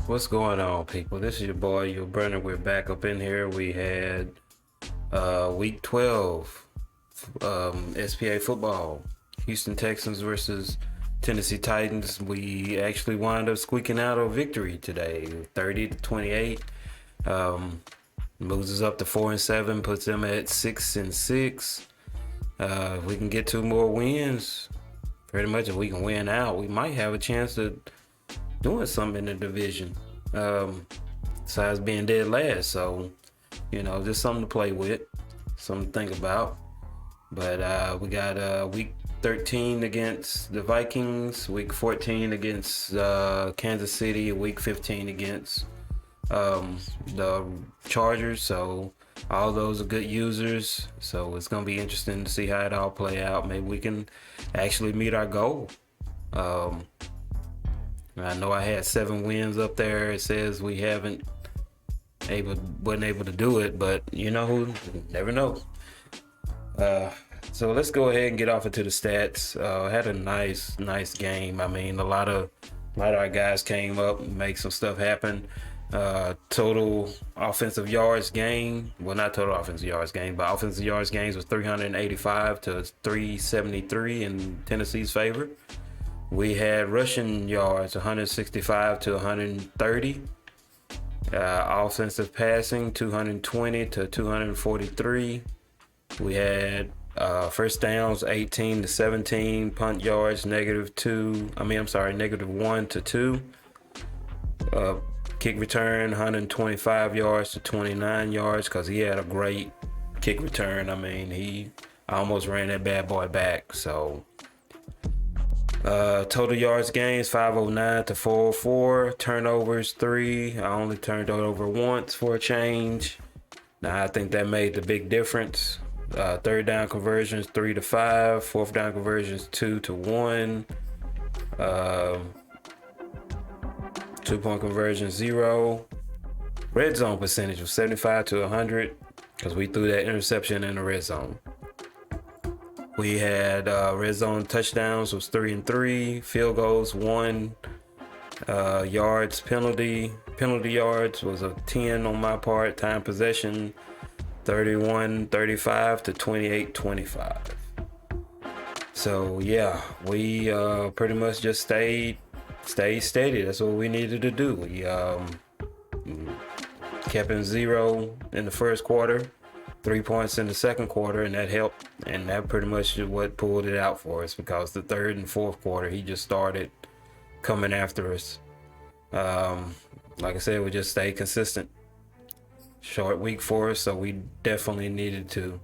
What's going on, people? This is your boy, your Brenner. We're back up in here. We had week 12 SPA football. Houston Texans versus Tennessee Titans. We actually wound up squeaking out a victory today, 30-28. Moves us up to 4-7, puts them at 6-6. If we can get 2 more wins, pretty much if we can win out, we might have a chance of doing something in the division, besides being dead last. So, just something to play with, something to think about. But we got week 13 against the Vikings, week 14 against Kansas City, week 15 against the Chargers. So all those are good users. So it's going to be interesting to see how it all play out. Maybe we can actually meet our goal. I know I had 7 wins up there. It says we wasn't able to do it, but who never know. So let's go ahead and get off into the stats. Had a nice game. I mean, a lot of our guys came up and make some stuff happen. Total offensive yards gain. Well, not total offensive yards gain, but offensive yards gains was 385 to 373 in Tennessee's favor. We had rushing yards 165 to 130. Offensive passing 220 to 243. We had first downs 18 to 17. Punt yards -1 to 2. Kick return 125 yards to 29 yards because he had a great kick return. I mean, he almost ran that bad boy back. So total yards gains 509 to 404. Turnovers 3. I only turned it over once for a change. Now I think that made the big difference. Third down conversions 3 to 5. Fourth down conversions 2 to 1. 2-point conversion 0. Red zone percentage was 75 to 100 because we threw that interception in the red zone. We had red zone touchdowns was 3 and 3, field goals 1, yards penalty yards was a 10 on my part. Time possession 31-35 to 28-25. So yeah, we pretty much just stayed steady. That's what we needed to do. We kept him 0 in the first quarter, 3 points in the second quarter, and that helped. And that pretty much is what pulled it out for us, because the third and fourth quarter, he just started coming after us. Like I said, we just stayed consistent. Short week for us, so we definitely needed to.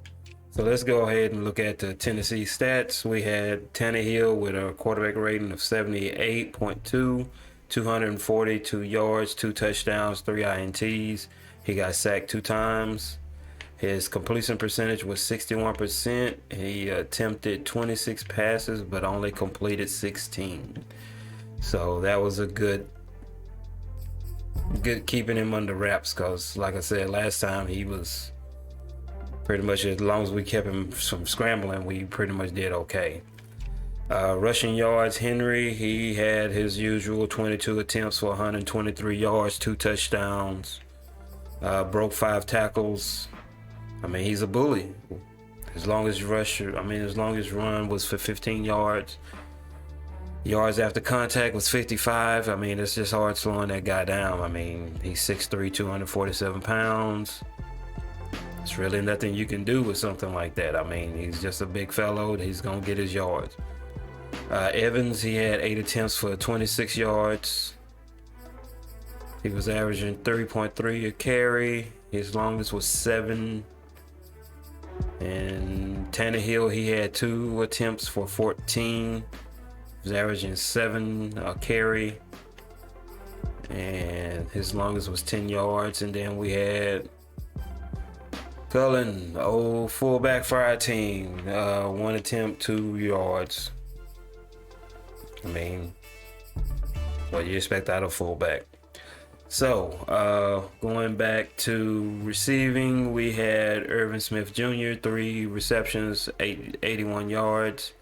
So let's go ahead and look at the Tennessee stats. We had Tannehill with a quarterback rating of 78.2, 242 yards, 2 touchdowns, 3 INTs. He got sacked 2 times. His completion percentage was 61%. He attempted 26 passes, but only completed 16. So that was a good keeping him under wraps, because like I said last time, he was pretty much, as long as we kept him from scrambling, we pretty much did okay. Rushing yards, Henry, he had his usual 22 attempts for 123 yards, 2 touchdowns, broke 5 tackles. I mean, he's a bully. His longest run was for 15 yards. Yards after contact was 55. I mean, it's just hard slowing that guy down. I mean, he's 6'3", 247 pounds. There's really nothing you can do with something like that. I mean, he's just a big fellow. He's going to get his yards. Evans, he had 8 attempts for 26 yards. He was averaging 3.3 a carry. His longest was 7. And Tannehill, he had 2 attempts for 14. He was averaging 7 a carry. And his longest was 10 yards. And then we had Cullen, old fullback for our team, 1 attempt, 2 yards. I mean, what do you expect out of fullback? So, going back to receiving, we had Irvin Smith Jr., 3 receptions, 81 yards,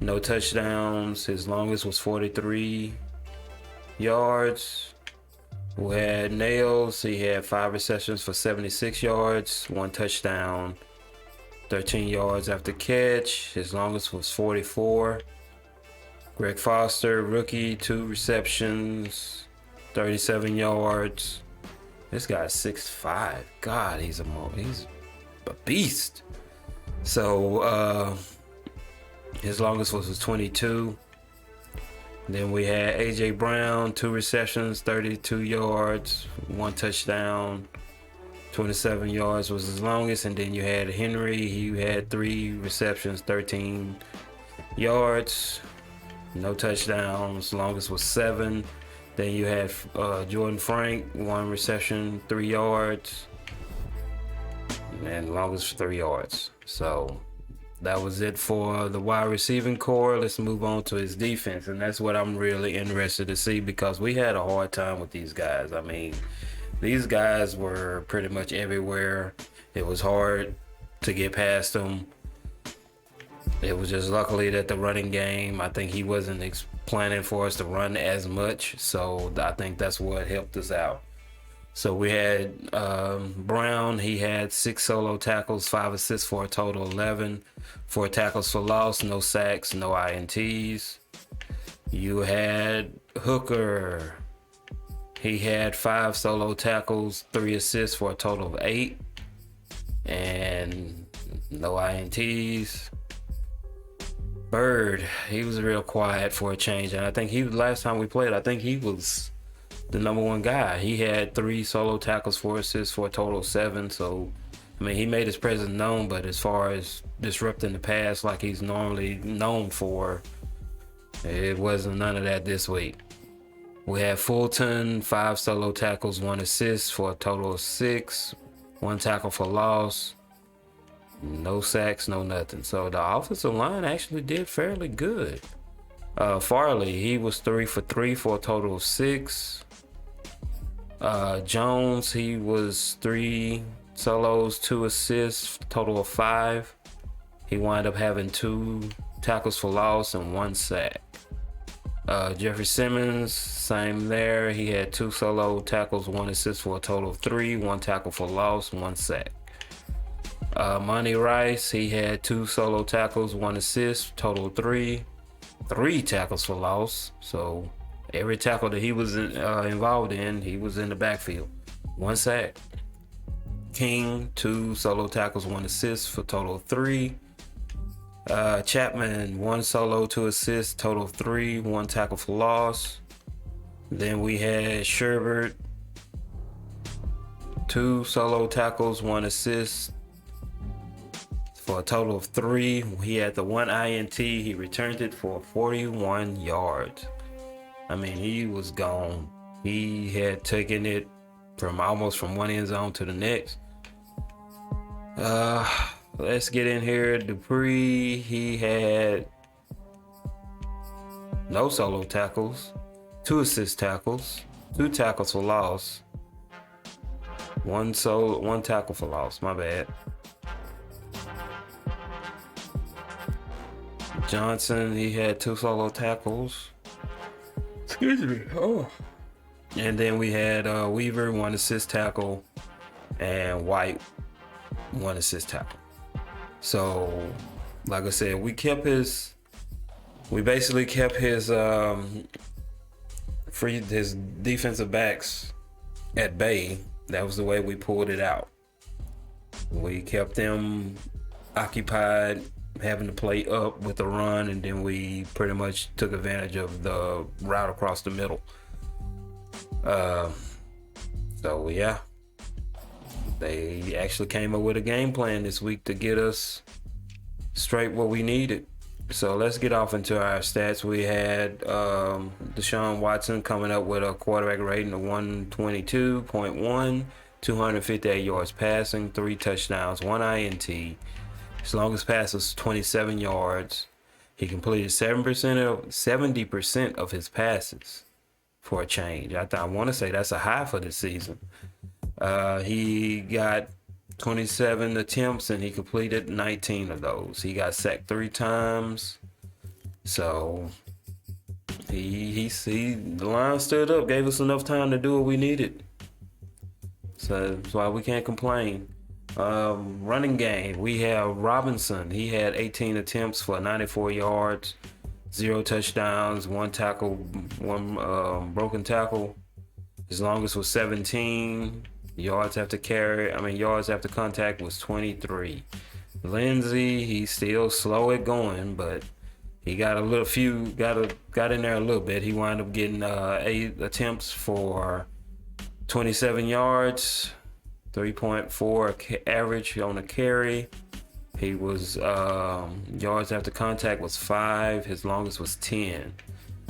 no touchdowns. His longest was 43 yards. We had Nails. He had 5 receptions for 76 yards, 1 touchdown, 13 yards after catch. His longest was 44. Greg Foster, rookie, 2 receptions, 37 yards. This guy's 6'5". God, he's a beast. So his longest was 22. Then we had AJ Brown, 2 receptions, 32 yards, 1 touchdown, 27 yards was his longest. And then you had Henry, he had 3 receptions, 13 yards, no touchdowns. Longest was 7. Then you had Jordan Frank, 1 reception, 3 yards, and longest 3 yards. So that was it for the wide receiving core. Let's move on to his defense, and that's what I'm really interested to see, because we had a hard time with these guys. I mean, these guys were pretty much everywhere. It was hard to get past them. It was just luckily that the running game, I think he wasn't planning for us to run as much, so I think that's what helped us out. So we had Brown. He had 6 solo tackles, 5 assists for a total 11, 4 tackles for loss, no sacks, no INTs. You had Hooker. He had 5 solo tackles, 3 assists for a total of 8, and no INTs. Bird, he was real quiet for a change, and I think last time we played, I think he was the number 1 guy. He had 3 solo tackles, 4 assists for a total of 7. So, I mean, he made his presence known, but as far as disrupting the pass like he's normally known for, it wasn't none of that this week. We had Fulton, 5 solo tackles, 1 assist for a total of 6, 1 tackle for loss, no sacks, no nothing. So the offensive line actually did fairly good. Farley, he was 3 for 3 for a total of 6. Jones, he was 3 solos, 2 assists, total of 5. He wound up having 2 tackles for loss and 1 sack. Jeffrey Simmons, same there. He had 2 solo tackles, 1 assist for a total of 3, 1 tackle for loss, 1 sack. Monty Rice, he had 2 solo tackles, 1 assist, total of 3 tackles for loss. So every tackle that he was involved in, he was in the backfield. 1 sack. King, 2 solo tackles, 1 assist for total of 3. Chapman, 1 solo, 2 assists, total of 3, 1 tackle for loss. Then we had Sherbert, 2 solo tackles, 1 assist for a total of 3. He had the 1 INT. He returned it for 41 yards. I mean, he was gone. He had taken it from almost from one end zone to the next. Let's get in here. Dupree, he had no solo tackles, 2 assist tackles, 2 tackles for loss, 1 tackle for loss. My bad. Johnson, he had 2 solo tackles. Excuse me. Oh. And then we had Weaver, 1 assist tackle, and White, 1 assist tackle. So, like I said, we basically kept his his defensive backs at bay. That was the way we pulled it out. We kept them occupied, having to play up with the run, and then we pretty much took advantage of the route across the middle. So yeah, they actually came up with a game plan this week to get us straight what we needed. So let's get off into our stats. We had Deshaun Watson coming up with a quarterback rating of 122.1, 258 yards passing, 3 touchdowns, 1 INT. His longest pass was 27 yards. He completed 70% of his passes for a change. I want to say that's a high for this season. He got 27 attempts and he completed 19 of those. He got sacked 3 times. So The line stood up, gave us enough time to do what we needed. So that's why we can't complain. Running game, we have Robinson. He had 18 attempts for 94 yards, 0 touchdowns, 1 tackle, 1 broken tackle. His longest was 17. Yards after contact was 23. Lindsey, he's still slow at going, but he got in there a little bit. He wound up getting 8 attempts for 27 yards, 3.4 average on a carry. He was yards after contact was 5. His longest was 10.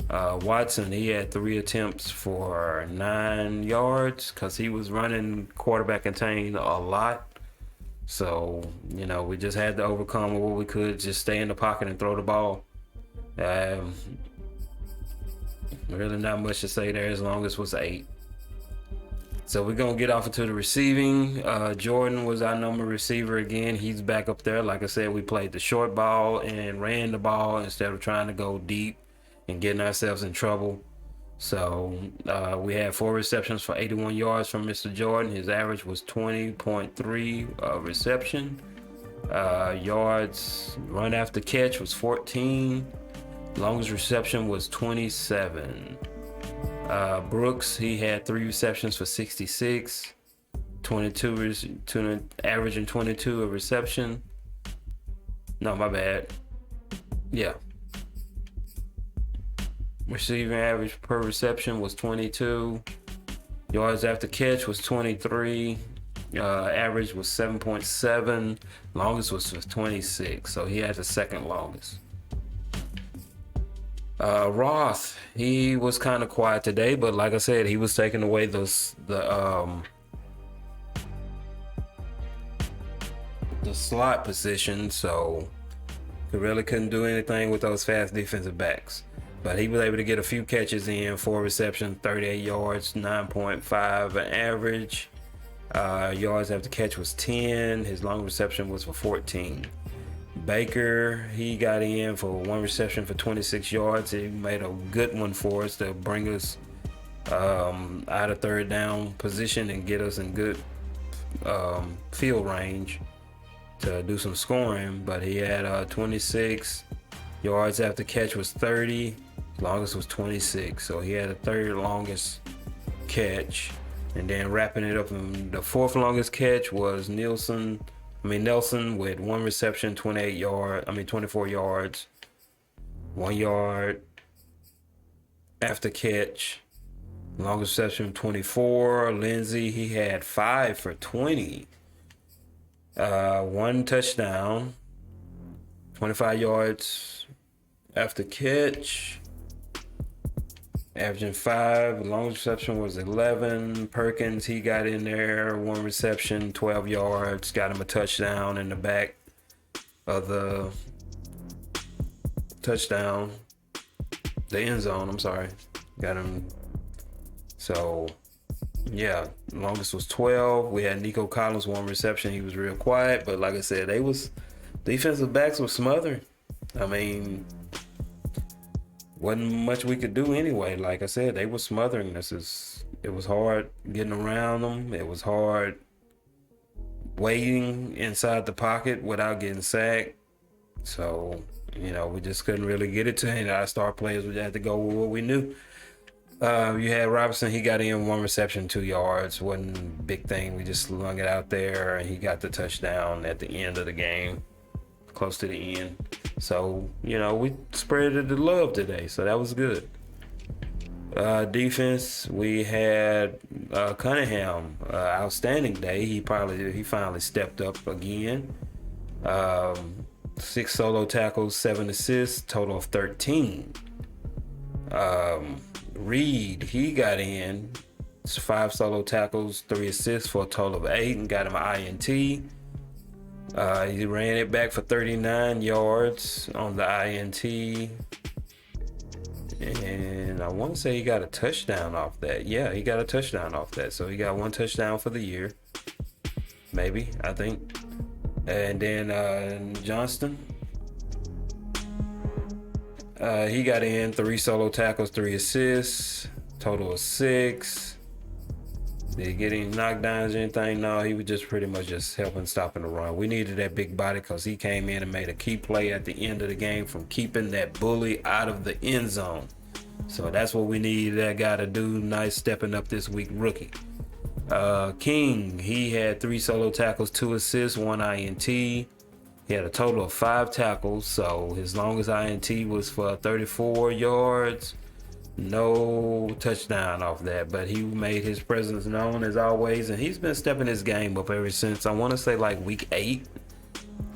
Watson, he had 3 attempts for 9 yards because he was running quarterback contained a lot. So, we just had to overcome what we could, just stay in the pocket and throw the ball. Really not much to say there. His longest was 8. So we're going to get off into the receiving. Jordan was our number receiver again. He's back up there. Like I said, we played the short ball and ran the ball instead of trying to go deep and getting ourselves in trouble. So we had 4 receptions for 81 yards from Mr. Jordan. His average was 20.3 reception. Yards run after catch was 14. Longest reception was 27. Brooks, he had 3 receptions for 66, averaging 22 a reception. No, my bad. Yeah. Receiving average per reception was 22. Yards after catch was 23. Average was 7.7. Longest was 26. So he had the second longest. Roth, he was kind of quiet today, but like I said, he was taking away the slot position, so he really couldn't do anything with those fast defensive backs. But he was able to get a few catches in, 4 receptions, 38 yards, 9.5 an average. Yards after catch was 10. His long reception was for 14. Baker, he got in for 1 reception for 26 yards. He made a good one for us to bring us out of third down position and get us in good field range to do some scoring. But he had 26 yards after catch was 30. Longest was 26. So he had a third longest catch. And then wrapping it up, the 4th longest catch was Nelson with 1 reception, 24 yards, 1 yard after catch. Longest reception, 24. Lindsey, he had 5 for 20. 1 touchdown, 25 yards after catch. Averaging 5. Longest reception was 11. Perkins, he got in there, 1 reception, 12 yards, got him a touchdown in the back of the end zone, got him. So yeah, longest was 12. We had Nico Collins, 1 reception. He was real quiet, but like I said, defensive backs were smothering. Wasn't much we could do anyway. Like I said, they were smothering us. It was hard getting around them. It was hard waiting inside the pocket without getting sacked. So, we just couldn't really get it to any of our star players. We had to go with what we knew. You had Robinson, he got in 1 reception, 2 yards. Wasn't a big thing. We just slung it out there, and he got the touchdown at the end of the game, close to the end. So, we spread the love today, so that was good. Defense, we had Cunningham, outstanding day. He finally stepped up again. 6 solo tackles, 7 assists, total of 13. Reed, he got in 5 solo tackles, 3 assists for a total of 8, and got him an INT. He ran it back for 39 yards on the INT. And I want to say he got a touchdown off that. Yeah, he got a touchdown off that. So he got 1 touchdown for the year. Maybe, I think. And then Johnston. He got in 3 solo tackles, 3 assists, total of 6. Did he get any knockdowns or anything? No, he was just pretty much just helping stopping the run. We needed that big body because he came in and made a key play at the end of the game from keeping that bully out of the end zone. So that's what we need that guy to do. Nice stepping up this week, rookie. King, he had 3 solo tackles, 2 assists, 1 INT. He had a total of 5 tackles, so his longest INT was for 34 yards. No touchdown off that, but he made his presence known as always, and he's been stepping his game up ever since, I want to say, like week 8.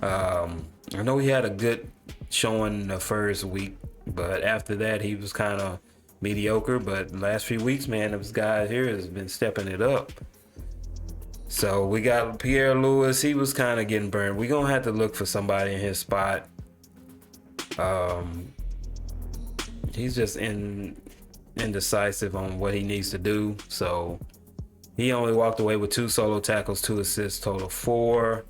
I know he had a good showing the first week, but after that he was kind of mediocre. But the last few weeks, man, this guy here has been stepping it up. So we got Pierre Lewis. He was kind of getting burned. We're gonna have to look for somebody in his spot. He's just indecisive on what he needs to do. So he only walked away with 2 solo tackles, 2 assists, total 4.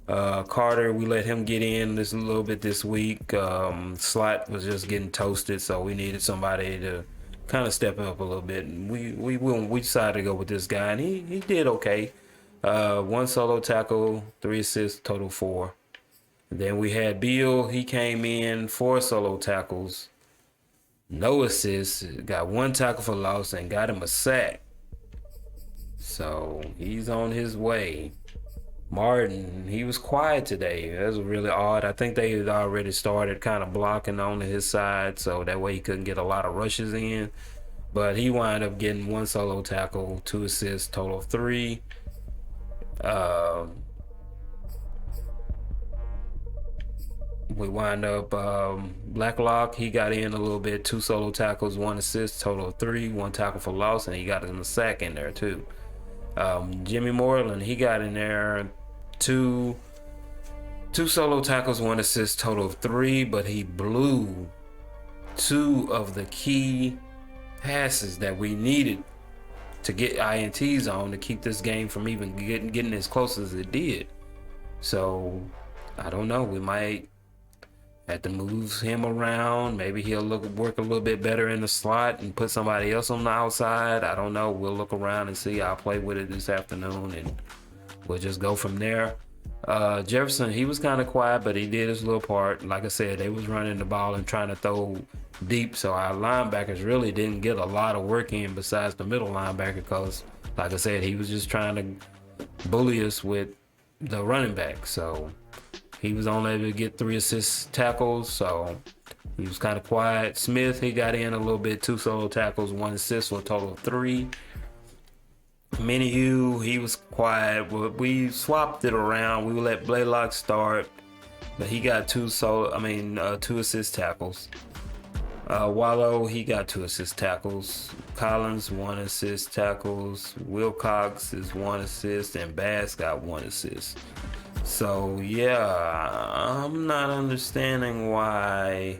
Carter, we let him get in this a little bit this week. Slot was just getting toasted, so we needed somebody to kind of step up a little bit. And we decided to go with this guy, and he did okay. 1 solo tackle, 3 assists, total 4. And then we had Beal. He came in 4 solo tackles, no assists, got 1 tackle for loss, and got him a sack. So he's on his way. Martin, he was quiet today. That was really odd. I think they had already started kind of blocking on his side, so that way he couldn't get a lot of rushes in. But he wound up getting 1 solo tackle, 2 assists, total of 3. We wind up Blacklock. He got in a little bit, 2 solo tackles, 1 assist, total of 3, 1 tackle for loss, and he got him a sack in there too. Jimmy Moreland, he got in there, 2 solo tackles, 1 assist, total of 3, but he blew 2 of the key passes that we needed to get INTs on to keep this game from even getting as close as it did. So I don't know, we might have to move him around. Maybe he'll work a little bit better in the slot and put somebody else on the outside. I don't know. We'll look around and see. I'll play with it this afternoon and we'll just go from there. Jefferson, he was kind of quiet, but he did his little part. Like I said, they was running the ball and trying to throw deep, so our linebackers really didn't get a lot of work in besides the middle linebacker because, like I said, he was just trying to bully us with the running back. So he was only able to get 3 assist tackles, so he was kind of quiet. Smith, he got in a little bit, 2 solo tackles, 1 assist for a total of 3. Minihue, he was quiet. We swapped it around. We let Blaylock start, but he got 2 assist tackles. Wallow, he got 2 assist tackles. Collins, 1 assist tackles. Wilcox is 1 assist, and Bass got 1 assist. So yeah, I'm not understanding why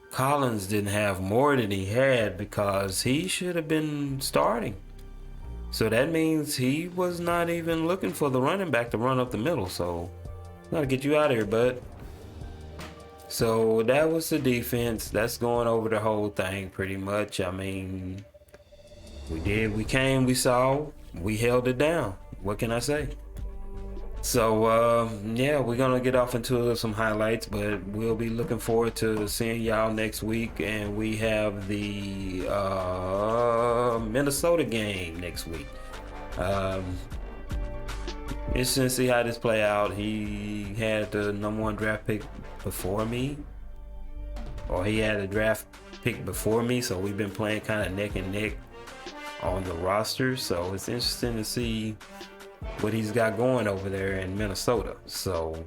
Collins didn't have more than he had, because he should have been starting. So that means he was not even looking for the running back to run up the middle. So gotta get you out of here, bud. So that was the defense. That's going over the whole thing pretty much. I mean, we came, we saw, we held it down. What can I say? So yeah, we're gonna get off into some highlights, but we'll be looking forward to seeing y'all next week. And we have the Minnesota game next week. Interesting to see how this play out. He had the #1 draft pick before me, or he had a draft pick before me, so we've been playing kind of neck and neck on the roster. So it's interesting to see what he's got going over there in Minnesota. So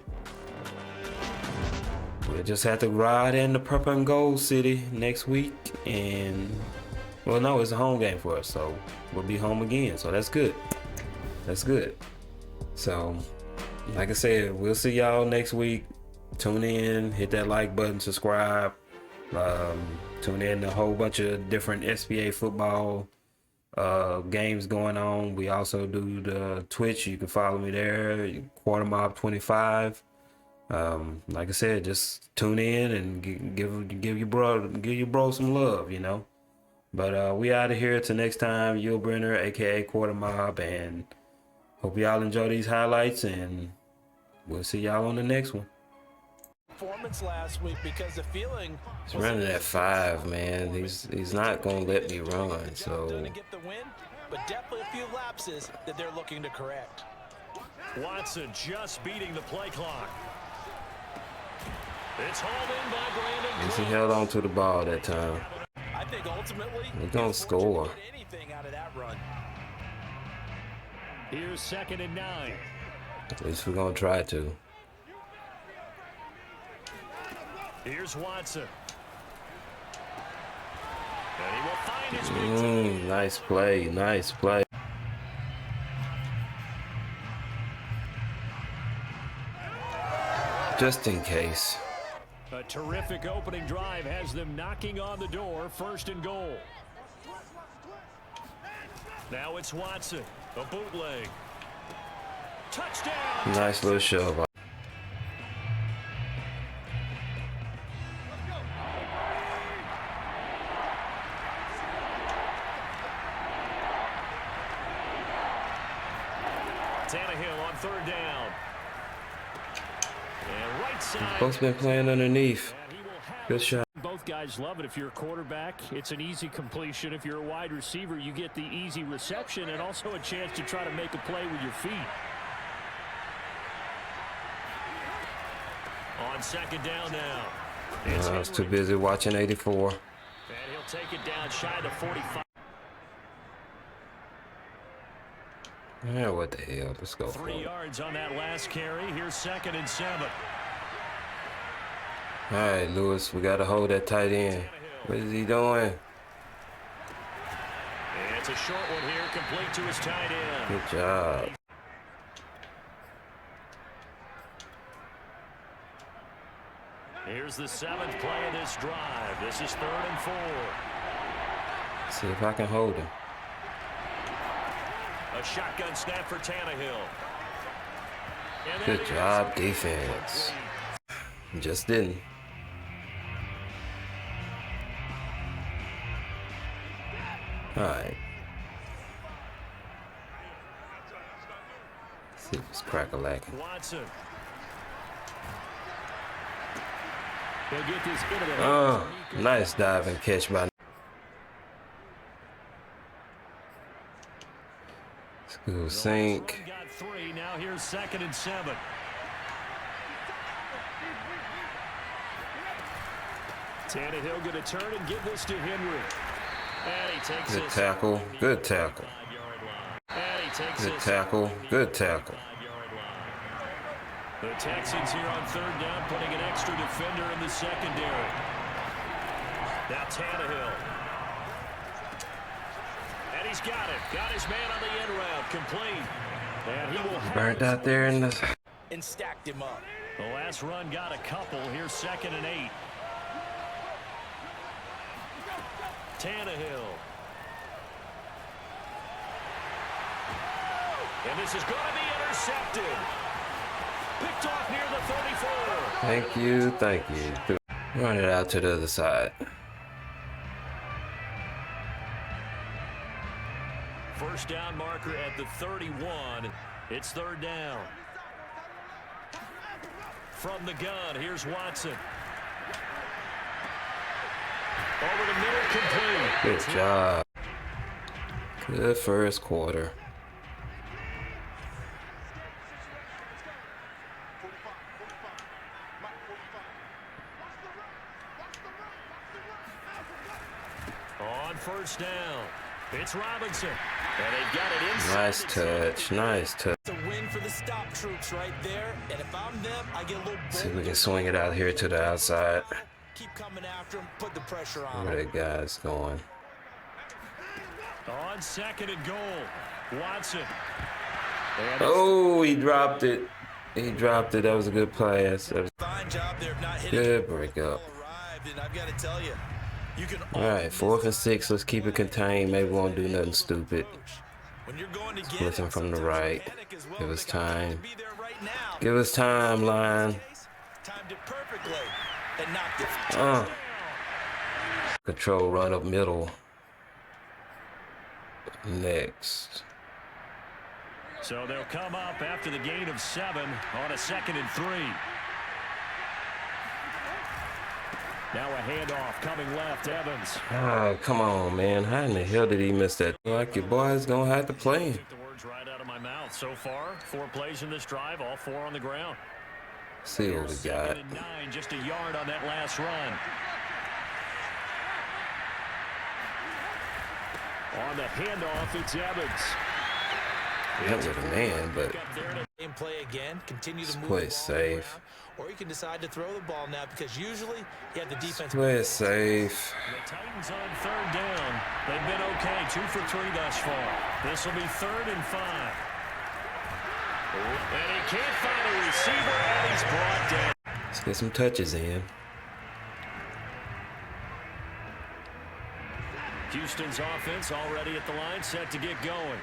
we'll just have to ride in the purple and gold city next week. And well, no, it's a home game for us, so we'll be home again. So that's good. That's good. So like I said, we'll see y'all next week. Tune in, hit that like button, subscribe. Tune in to a whole bunch of different SBA football games going on. We also do the Twitch. You can follow me there, Quarter Mob 25. Like I said, just tune in and give your bro some love, you know. But we out of here till next time. Yul Brenner, aka Quarter Mob, and hope y'all enjoy these highlights, and we'll see y'all on the next one. Performance last week because the feeling He's running at 5, man. He's not gonna let me run, so to get the win, but definitely a few lapses that they're looking to correct. Watson just beating the play clock. It's hauled in by Brandon. he held on to the ball that time. I think ultimately We're gonna score. anything out of that run. Here's 2nd and 9. At least we're gonna try to. Here's Watson. And he will find his way. Nice play, nice play. Just in case. A terrific opening drive has them knocking on the door. 1st and goal. Now it's Watson. A bootleg. Touchdown. Nice little shove. Tannehill on 3rd down. And right side. Both been playing underneath. Good shot. Both guys love it. If you're a quarterback, it's an easy completion. If you're a wide receiver, you get the easy reception and also a chance to try to make a play with your feet. On 2nd down now. I was too busy watching 84. And he'll take it down shy of 45. Yeah, what the hell? Let's go. 3 yards on that last carry. Here's 2nd and 7. All right, Lewis, we got to hold that tight end. What is he doing? And it's a short one here, complete to his tight end. Good job. Here's the 7th play of this drive. This is 3rd and 4. See if I can hold him. A shotgun snap for Tannehill. Good job, defense. Just didn't. All right. Let's see if it's crack-a-lacking. Watson. They'll get this into the Oh, nice dive and catch by. School sink. Got 3. Now here's 2nd and 7. Tannehill going to turn and give this to Henry. And he takes Good tackle. Good tackle. Good tackle. Good tackle. The Texans here on 3rd down, putting an extra defender in the secondary. Now Tannehill. And he's got it. Got his man on the end route. Complete. And he will Burnt out there in the... And stacked him up. The last run got a couple. Here's 2nd and 8. Tannehill. And this is going to be intercepted. Picked off near the 34. Thank you, thank you. Run it out to the other side. First down marker at the 31. It's 3rd down. From the gun, here's Watson. Over the middle, complete. Good job. Good first quarter. On 1st down, it's Robinson. And they've got it inside. Nice touch, nice touch. It's a win for the stop troops right there. And if I'm them, I get a little See if we can swing it out here to the outside. Keep coming after him, put the pressure on Where him. that guy's going. On 2nd and goal, Watson. Oh, he dropped it. He dropped it. That was a good pass. That was Fine job there of not hitting good break up. and I've got to tell you, you can All right, 4th and 6. Let's keep it contained. Maybe we won't do nothing stupid. when you're going to get Split him from the right. Give us time. be there right now. Give us time, line. Timed it perfectly and knocked it. Control run up middle. Next. So they'll come up after the gain of 7 on a 2nd and 3. Now a handoff coming left, Evans. Ah, come on, man. How in the hell did he miss that? Like your boy's gonna have to play him. Took the words right out of my mouth. So far, 4 plays in this drive, all 4 on the ground. See what we got. 2nd and 9, just a yard on that last run. On the handoff, it's Evans. That was a man, but And play again, continue to move play the ball safe. around, or you can decide to throw the ball now because usually you have the defense. Play it safe. The Titans on 3rd down. They've been okay, 2 for 3 thus far. This will be 3rd and 5. And he can't find a receiver, and he's brought down. Let's get some touches in. Houston's offense already at the line, set to get going.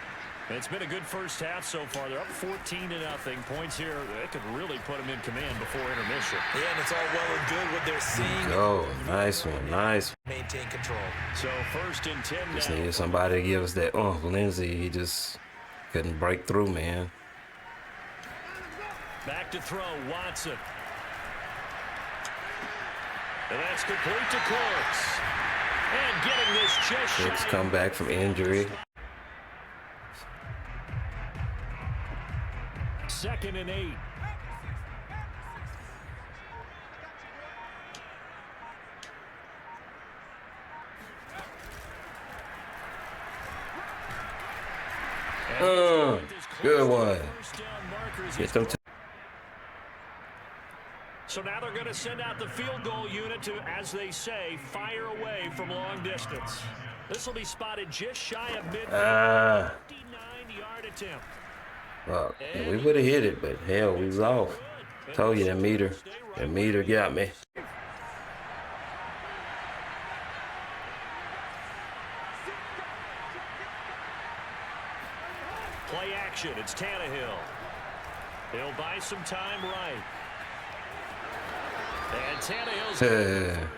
It's been a good first half so far. They're up 14-0. Points here, they could really put them in command before intermission. Yeah, and it's all well and good what they're seeing. Oh, nice one, nice. Maintain control. So 1st and 10 Just now. needed somebody to give us that. Oh, Lindsey, he just couldn't break through, man. Back to throw, Watson. And that's complete to Cooks. And getting this just Cooks shy. come back from injury. 2nd and 8. Good one. Get them. So now they're going to send out the field goal unit to, as they say, fire away from long distance. This will be spotted just shy of midfield. 59-yard attempt. Well, yeah, we would have hit it, but hell, we was off. Told you that meter got me. Play action. It's Tannehill. He'll buy some time right. And Tannehill's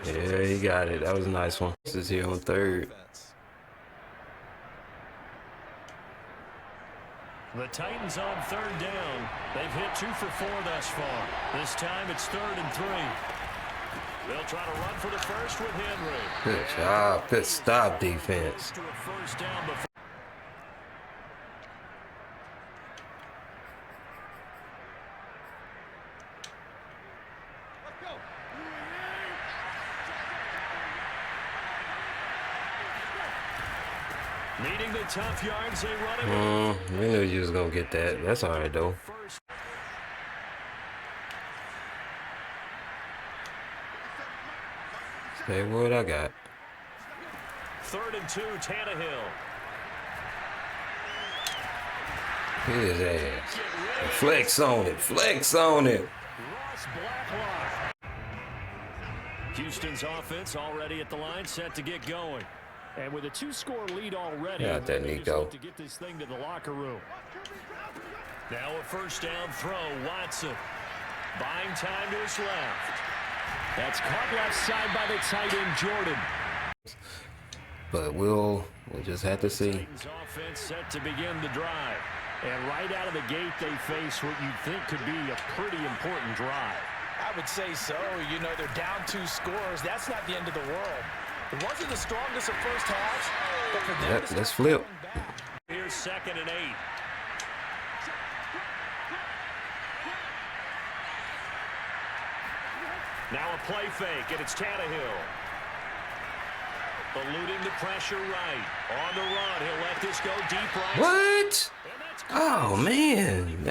Yeah, he got it. That was a nice one. This is here on 3rd. The Titans on 3rd down. They've hit 2 for 4 thus far. This time it's 3rd and 3. They'll try to run for the first with Henry. Good job. Good stop defense. To a 1st down before. Needing the tough yards, they run it. We knew you was gonna get that. That's all right though. Hey, what I got? 3rd and 2, Tannehill. Hit his ass. Flex on it. Flex on it. Ross Blacklock. Houston's offense already at the line, set to get going. And with a 2-score lead already, Got that, they just Nico. look to get this thing to the locker room. Now a 1st down throw, Watson. Buying time to his left. That's caught left side by the tight end, Jordan. But we'll just have to see. Titans offense set to begin the drive. And right out of the gate, they face what you'd think could be a pretty important drive. I would say so. You know, they're down 2 scores. That's not the end of the world. It wasn't the strongest of first halves, but for them to Let's start flip. going back. Here's 2nd and 8. Now a play fake, and it's Tannehill. Eluding the pressure right. On the run, he'll let this go deep right. What? And that's Oh man.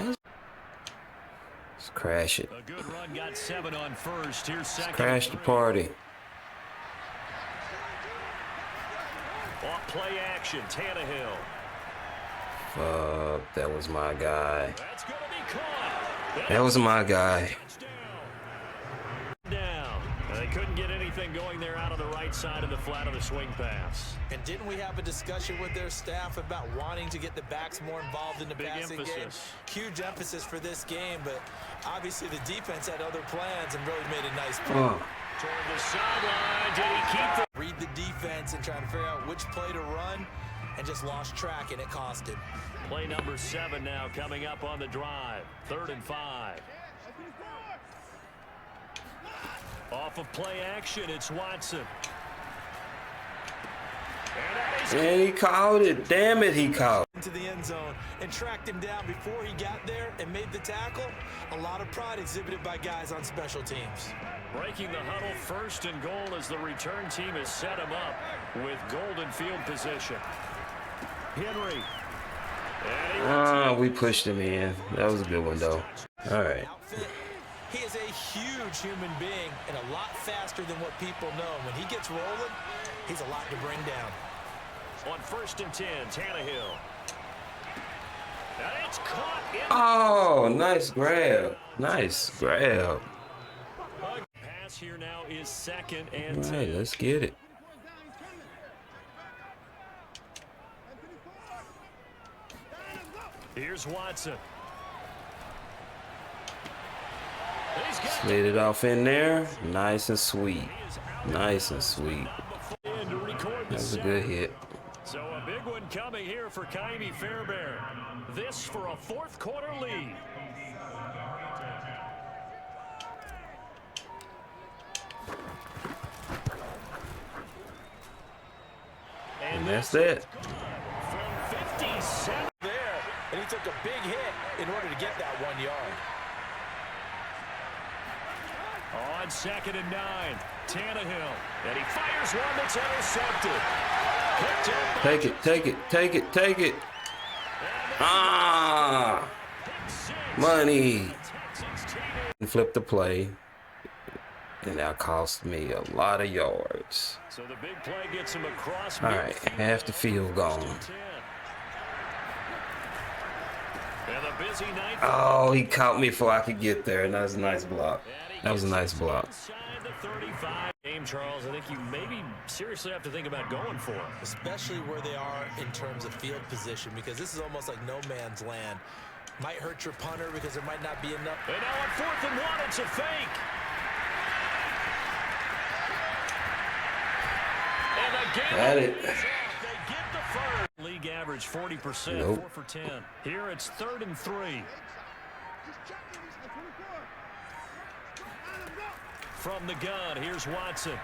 Let's crash it. a good run, got 7 on 1st. Here's 2nd. Crash the party. Off play action, Tannehill. That was my guy. That's going to be caught. That was my guy. Down. They couldn't get anything going there out on the right inside of the flat of the swing pass. And didn't we have a discussion with their staff about wanting to get the backs more involved in the passing game? Huge emphasis for this game, but obviously the defense had other plans and really made a nice play. Toward the sideline, did he keep the... Read the defense and try to figure out which play to run, and just lost track, and it cost him. Play number 7 now coming up on the drive. 3rd and 5. Off of play action, it's Watson. And he called it. Damn it, he called. Into the end zone and tracked him down before he got there and made the tackle. A lot of pride exhibited by guys on special teams. Breaking the huddle, 1st and goal as the return team has set him up with golden field position. Henry. We pushed him in. That was a good one, though. All right. He is a huge human being and a lot faster than what people know. When he gets rolling, he's a lot to bring down. On 1st and 10, Tannehill. And it's caught in. Oh, nice grab. Nice grab. Pass here now is 2nd and 10. All right, let's get it. Here's Watson. Slid it off in there. Nice and sweet. Nice and sweet. That was a good hit. So a big one coming here for Kymie Fairbairn. This for a 4th quarter lead. And that's it. From 57 there, and he took a big hit in order to get that 1 yard. On 2nd and 9, Tannehill. And he fires one that's intercepted. Take it, take it, take it, take it. Ah! Money. Flip the play. And that cost me a lot of yards. So the big play gets him across. All right, half the field gone. And a busy night. Oh, he caught me before I could get there, and that was a nice block. That was a nice block. Game, Charles, I think you maybe seriously have to think about going for it. Especially where they are in terms of field position, because this is almost like no man's land. Might hurt your punter because there might not be enough. And now on 4th and 1, it's a fake. Got it. They get the first. League average 40%, Nope. 4 for 10. Here it's 3rd and 3. From the gun, here's Watson.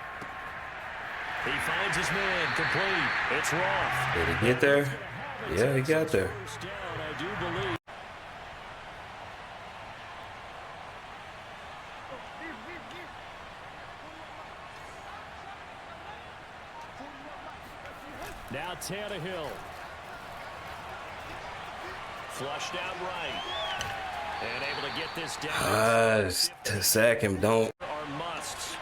He finds his man, complete. It's Roth. Did he get there? Yeah, he got there. First down, I do believe. Now Tannehill. Flushed out right. And able to get this down. To sack him, don't. Are musts.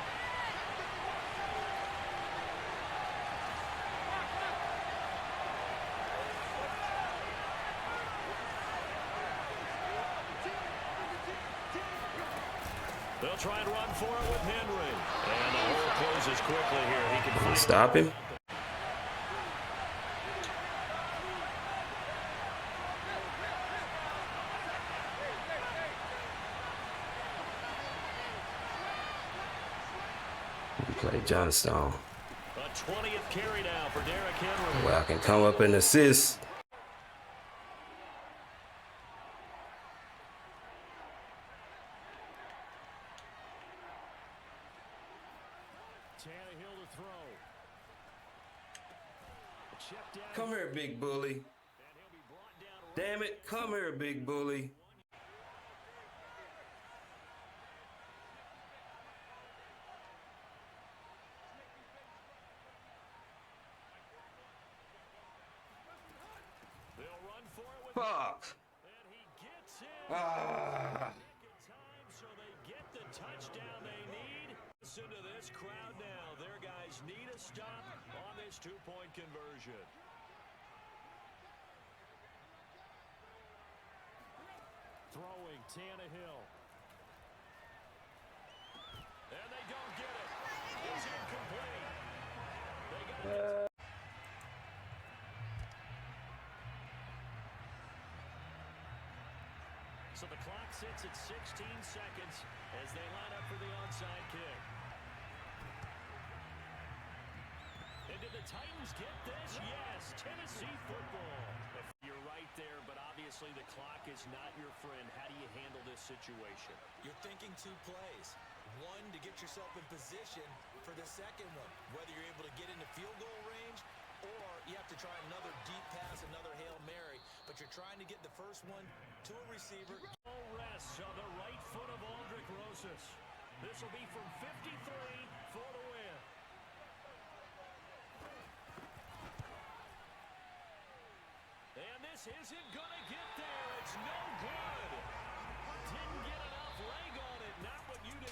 They'll try and run for it with Henry. And the hole closes quickly here. He can Stop him. Play Johnstone. A 20th carry now for Derrick Henry. Well, I can come up and assist. Tannehill to throw. Check down. Come here, big bully. And he'll be brought down. Damn it, come here, big bully. Fuck. And he gets it. Ah. So they get the touchdown they need. Listen to this crowd now. Their guys need a stop on this 2-point conversion. Throwing Tannehill. And they don't get it. It's incomplete. So the clock sits at 16 seconds as they line up for the onside kick. And did the Titans get this? Yes, Tennessee football. You're right there, but obviously the clock is not your friend. How do you handle this situation? You're thinking two plays. One, to get yourself in position for the second one, whether you're able to get into field goal range or you have to try another deep pass, another Hail Mary, but you're trying to get the first one to a receiver. All rests on the right foot of Aldrich Rosas. This will be from 53 for the win. And this isn't going to get there. It's no good. Didn't get enough leg on it. Not what you'd